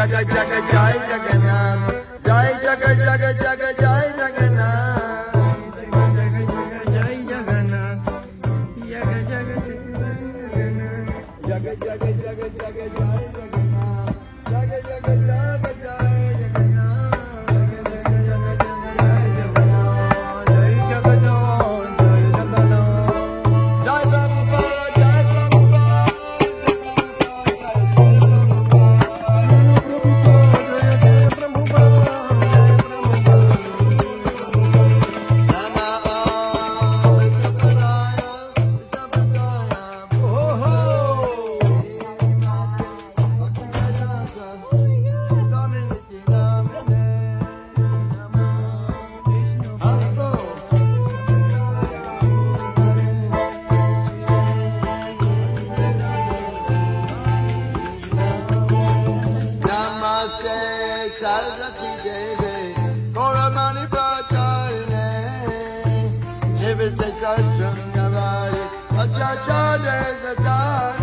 Jagat Jagat Jai Jagannath, Jai Jagat Jagat Jagat Jai Jagannath, Jai Jagannath, Jagat Jagat Jagat Jagat Jagat Jagat Jai Jagannath, Jagat Jagat Jagat Jai Saraswati Devi, Gauramani Pracharine, Nivisa Sastram Navari, Acharya Satari.